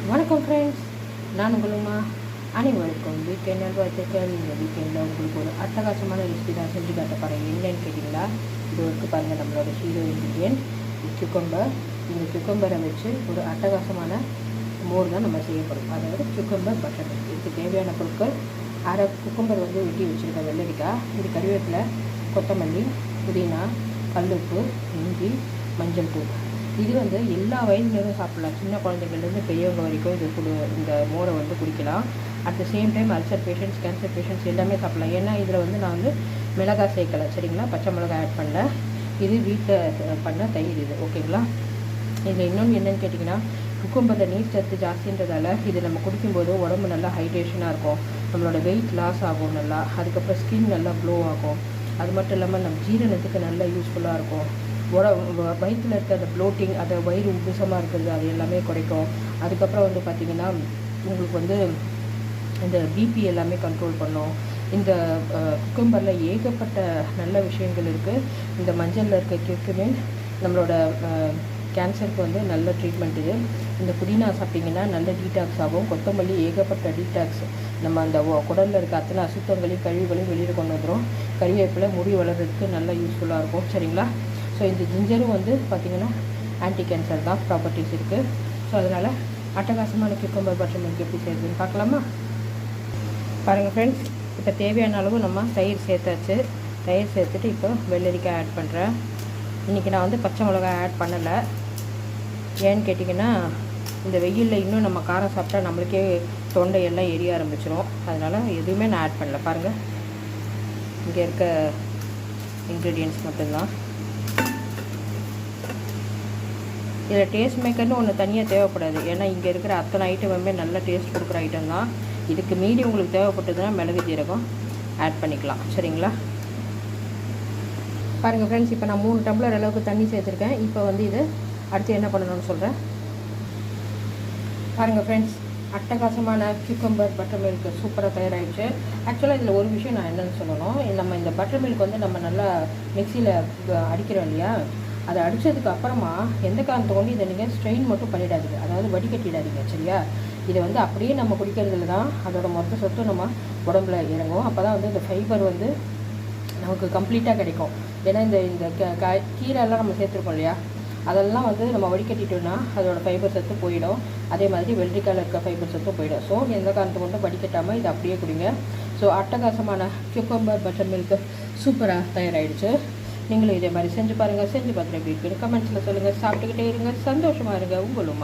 வணக்கம் ஃப்ரெண்ட்ஸ், நான் உங்களுமா அனைவருக்கும் வீக்கெண்ட் நல்வாழ்த்துக்கள். இந்த வீக்கெண்டில் உங்களுக்கு ஒரு அட்டகாசமான ரெசிபி தான் செஞ்சு காட்ட போகிறேன். என்னன்னு கேட்டிங்களா, இது வரைக்கும் பாருங்கள், நம்மளோட ஹீரோ இன்க்ரீடியன்ட் குக்கும்பர். இந்த குக்கும்பரை வச்சு ஒரு அட்டகாசமான மோர் தான் நம்ம செய்யப்படும். அதாவது குக்கும்பர் பட்டர். இதுக்கு தேவையான பொருட்கள்: அரை குக்கும்பர் வெட்டி வச்சுருக்கேன், வெள்ளரிக்காய், இது கறிவேப்பிலை, கொத்தமல்லி, புதினா, கல்லுப்பு, இஞ்சி, மஞ்சள் தூள். இது எல்லா வயதினரும் சாப்பிடலாம். சின்ன குழந்தைங்கள்லேருந்து பெரியவங்க வரைக்கும் இந்த மோரை குடிக்கலாம். At the same time ulcer patients, cancer patients எல்லாமே சாப்பிடலாம். ஏன்னா இதில் நான் மிளகாய் சேர்க்கலை, சரிங்களா, பச்சை மிளகாய் ஆட் பண்ணல. இது வீட்டில் பண்ண தயிர் இது, ஓகேங்களா. இதில் இன்னொன்று என்னென்னு கேட்டிங்கன்னா, குக்கும்பரில் நீர் சத்து ஜாஸ்தின்றதால இது நம்ம குடிக்கும்போது உடம்பு நல்லா ஹைட்ரேஷனாக இருக்கும். நம்மளோட வெயிட் லாஸ் ஆகும் நல்லா. அதுக்கப்புறம் ஸ்கின் நல்லா க்ளோ ஆகும். அது மட்டும் இல்லாமல் நம்ம ஜீரணத்துக்கு நல்லா யூஸ்ஃபுல்லாக இருக்கும். வயிற்றில் இருக்க அந்த ப்ளோட்டிங், அதை வயிறு உப்புசமாக இருக்கிறது, அது எல்லாமே குறைக்கும். அதுக்கப்புறம் பார்த்திங்கன்னா, உங்களுக்கு இந்த பிபி எல்லாமே கண்ட்ரோல் பண்ணும். இந்த குக்கும்பரில் ஏகப்பட்ட நல்ல விஷயங்கள் இருக்குது. இந்த மஞ்சளில் இருக்க கிர்குமின் நம்மளோட கேன்சருக்கு நல்ல ட்ரீட்மெண்ட் இது. இந்த புதினா சாப்பிட்டிங்கன்னா நல்ல டீடாக்ஸ் ஆகும். கொத்தமல்லி ஏகப்பட்ட டீடாக்ஸ், நம்ம அந்த குடலில் இருக்க அத்தனை அசுத்தங்களையும் கழிவுகளையும் வெளியில் கொண்டு வந்துடும். கறிவேப்பிலை முடி வளர்கிறதுக்கு நல்லா யூஸ்ஃபுல்லாக இருக்கும், சரிங்களா. ஸோ இந்த ஜிஞ்சரும் பார்த்திங்கன்னா ஆன்டி கேன்சர் தான் ப்ராப்பர்ட்டிஸ் இருக்குது. ஸோ அதனால் அட்டகாசமான குக்கும்பர் பட்டர் மில்க் எப்படி செய்யுதுன்னு பார்க்கலாமா? பாருங்கள் ஃப்ரெண்ட்ஸ், இப்போ தேவையான அளவு நம்ம தயிர் சேர்த்தாச்சு. தயிர் சேர்த்துட்டு இப்போ வெள்ளரிக்காய் ஆட் பண்ணுறேன். இன்றைக்கி நான் பச்சை மிளகாய் ஆட் பண்ணலை. ஏன்னு கேட்டிங்கன்னா, இந்த வெயிலில் இன்னும் நம்ம காரம் சாப்பிட்டா நம்மளுக்கே தொண்டையெல்லாம் எரிய ஆரம்பிச்சிடும். அதனால் எதுவுமே நான் ஆட் பண்ணல. பாருங்கள், இங்கே இருக்க இன்க்ரீடியன்ட்ஸ் மட்டும்தான். இதில் டேஸ்ட் மேக்கர்னு ஒன்று தனியாக தேவைப்படாது. ஏன்னா இங்கே இருக்கிற அத்தனை ஐட்டமுமே நல்ல டேஸ்ட் கொடுக்குற ஐட்டம் தான். இதுக்கு மீறி உங்களுக்கு தேவைப்பட்டதுன்னா மிளகு ஜீரகம் ஆட் பண்ணிக்கலாம், சரிங்களா. பாருங்கள் ஃப்ரெண்ட்ஸ், இப்போ நான் 3 டம்ளர் அளவுக்கு தண்ணி சேர்த்துருக்கேன். இப்போ இது அடுத்து என்ன பண்ணணும்னு சொல்கிறேன். பாருங்கள் ஃப்ரெண்ட்ஸ், அட்டகாசமான குக்கும்பர் பட்டர் மில்க் சூப்பராக தயாராகிடுச்சு. ஆக்சுவலாக இதில் ஒரு விஷயம் நான் என்னென்னு சொல்லணும். நம்ம இந்த பட்டர் மில்க் நம்ம நல்லா மிக்சியில் அடிக்கிறோம் இல்லையா, அதை அடித்ததுக்கு அப்புறமா எந்த காரணத்தை கொண்டு இதை நீங்கள் ஸ்ட்ரெயின் மட்டும் பண்ணிடாதீங்க, அதாவது வடிகட்டிடாதீங்க, சரியா. இதை அப்படியே நம்ம குடிக்கிறதுல தான் அதோட மொத்த சொத்து நம்ம உடம்புல இறங்கும். அப்போ தான் இந்த ஃபைபர் நமக்கு கம்ப்ளீட்டாக கிடைக்கும். ஏன்னா இந்த கீரைலாம் நம்ம சேர்த்துருக்கோம் இல்லையா, அதெல்லாம் நம்ம வடிகட்டிட்டோம்னா அதோட ஃபைபர் சத்து போயிடும். அதே மாதிரி வெள்ளரிக்காயில் இருக்க ஃபைபர் சத்து போயிடும். ஸோ எந்த காரணத்தை கொண்டு வடிகட்டாமல் இதை அப்படியே குடிங்க. ஸோ அட்டகாசமான குக்கும்பர் பட்டர் மில்க் சூப்பராக தயாராகிடுச்சு. நீங்களும் இதே மாதிரி செஞ்சு பாருங்கள். செஞ்சு பார்த்துட்டு எப்படி இருக்குன்னு கமெண்ட்ஸில் சொல்லுங்கள். சாப்பிட்டுக்கிட்டே இருங்க, சந்தோஷமாக இருங்க. உங்களும்